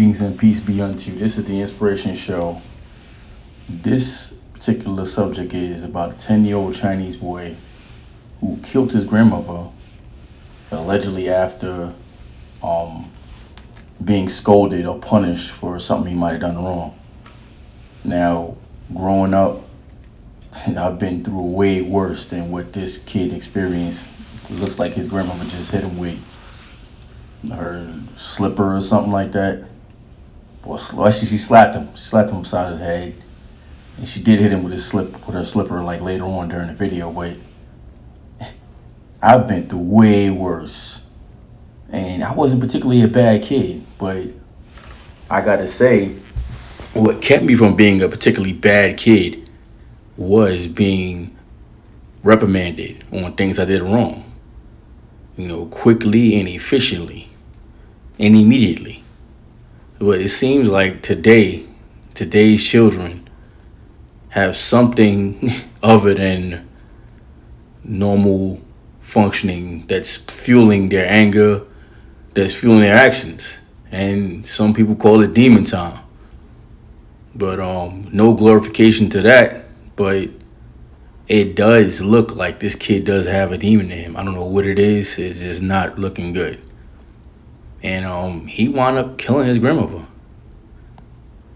Greetings and peace be unto you. This is the Inspiration Show. This particular subject is about a 10-year-old Chinese boy who killed his grandmother, allegedly after um, being scolded or punished for something he might have done wrong. Now, growing up, I've been through way worse than what this kid experienced. It looks like his grandmother just hit him with her slipper or something like that. Well, actually, she slapped him. She slapped him upside his head, and she did hit him with her slipper, like later on during the video. But I've been through way worse, and I wasn't particularly a bad kid. But I gotta say, what kept me from being a particularly bad kid was being reprimanded on things I did wrong. Quickly and efficiently and immediately. But it seems like today's children have something other than normal functioning that's fueling their anger, that's fueling their actions. And some people call it demon time. But no glorification to that. But it does look like this kid does have a demon in him. I don't know what it is. It's just not looking good. And he wound up killing his grandmother.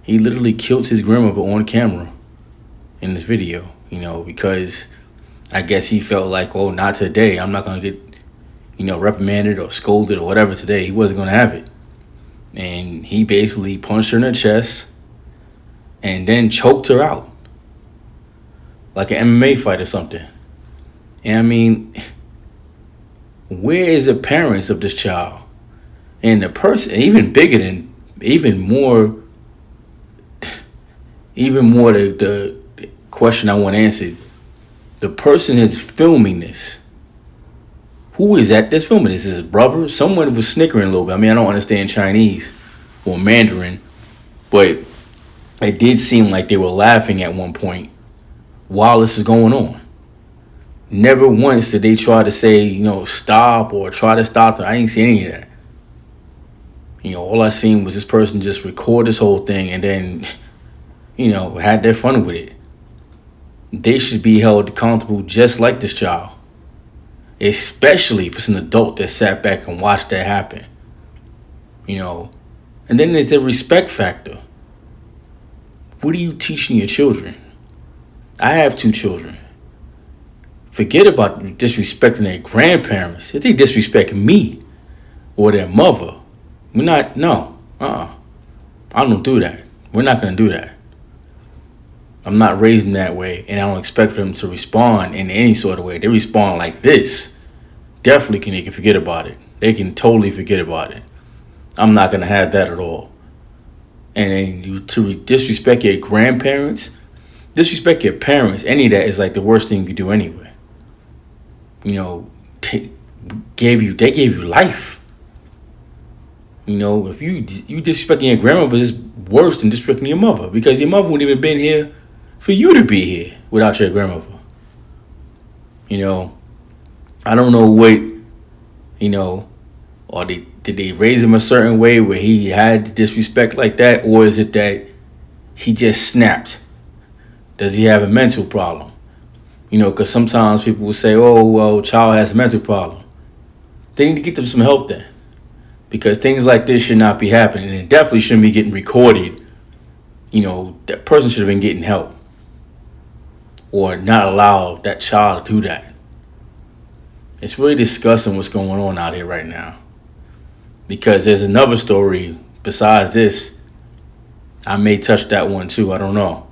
He literally killed his grandmother on camera in this video, because I guess he felt like, oh, not today. I'm not going to get, reprimanded or scolded or whatever today. He wasn't going to have it. And he basically punched her in the chest and then choked her out like an MMA fight or something. And I mean, where is the parents of this child? And the person, even more the question I want answered, the person that's filming this, who is that that's filming this? Is his brother? Someone was snickering a little bit. I mean, I don't understand Chinese or Mandarin, but it did seem like they were laughing at one point while this is going on. Never once did they try to say, stop or try to stop them. I ain't see any of that. All I seen was this person just record this whole thing and then, had their fun with it. They should be held accountable just like this child. Especially if it's an adult that sat back and watched that happen. And then there's the respect factor. What are you teaching your children? I have 2 children. Forget about disrespecting their grandparents. If they disrespect me or their mother, I don't do that. We're not going to do that. I'm not raised in that way, and I don't expect them to respond in any sort of way. They respond like this. Definitely they can forget about it. They can totally forget about it. I'm not going to have that at all. And then to disrespect your grandparents, disrespect your parents, any of that is like the worst thing you could do anyway. They gave you life. If you disrespecting your grandmother is worse than disrespecting your mother, because your mother wouldn't even been here for you to be here without your grandmother. I don't know what, or did they raise him a certain way where he had disrespect like that, or is it that he just snapped? Does he have a mental problem? Because sometimes people will say, oh, well, child has a mental problem. They need to get them some help then. Because things like this should not be happening. And it definitely shouldn't be getting recorded. That person should have been getting help. Or not allow that child to do that. It's really disgusting what's going on out here right now. Because there's another story besides this. I may touch that one too. I don't know.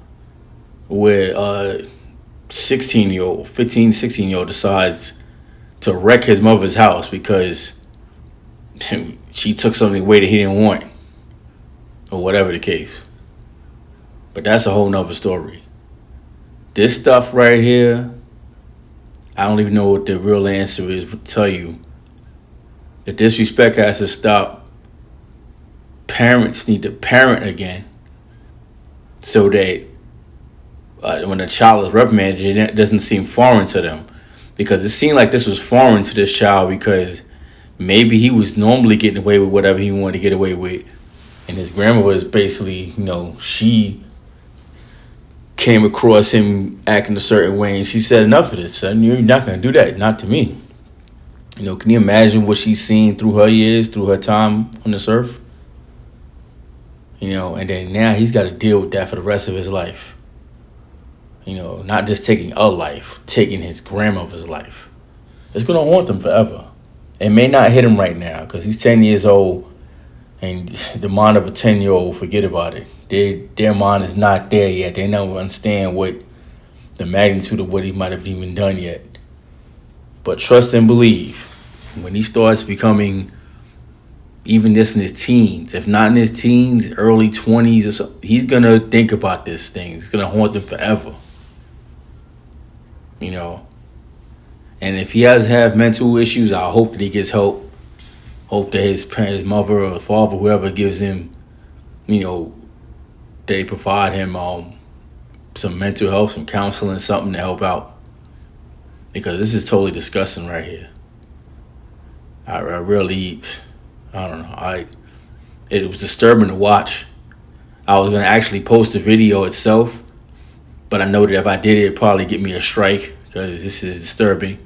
Where a 16-year-old decides to wreck his mother's house because she took something away that he didn't want. Or whatever the case. But that's a whole nother story. This stuff right here, I don't even know what the real answer is to tell you. The disrespect has to stop. Parents need to parent again. So that when a child is reprimanded, it doesn't seem foreign to them. Because it seemed like this was foreign to this child because maybe he was normally getting away with whatever he wanted to get away with. And his grandmother is basically, she came across him acting a certain way, and she said, "Enough of this, son. You're not gonna do that. Not to me." Can you imagine what she's seen through her years, through her time on this earth? And then now he's got to deal with that for the rest of his life. Not just taking a life, taking his grandmother's life. It's gonna haunt him forever. It may not hit him right now because he's 10 years old, and the mind of a 10-year-old, forget about it. Their mind is not there yet. They don't understand what the magnitude of what he might have even done yet. But trust and believe, when he starts becoming even this in his teens, if not in his teens, early 20s or so, he's going to think about this thing. It's going to haunt him forever. And if he has have mental issues, I hope that he gets help. Hope that his parents, mother or father, whoever gives him, they provide him some mental health, some counseling, something to help out. Because this is totally disgusting right here. I really, I don't know. It was disturbing to watch. I was gonna actually post the video itself, but I know that if I did it, it'd probably get me a strike because this is disturbing.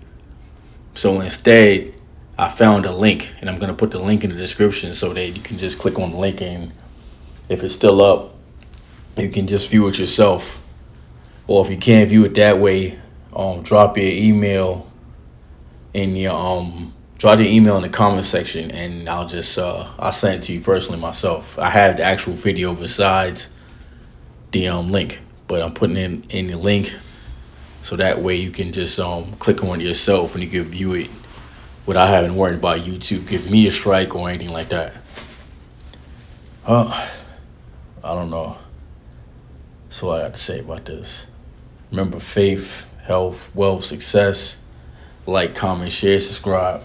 So instead, I found a link, and I'm gonna put the link in the description so that you can just click on the link, and if it's still up, you can just view it yourself. Or if you can't view it that way, drop your email in the comment section, and I'll send it to you personally myself. I have the actual video besides the link, but I'm putting in the link so that way you can just click on it yourself and you can view it without having to worry about YouTube giving me a strike or anything like that. I don't know. That's all I got to say about this. Remember, faith, health, wealth, success. Like, comment, share, subscribe.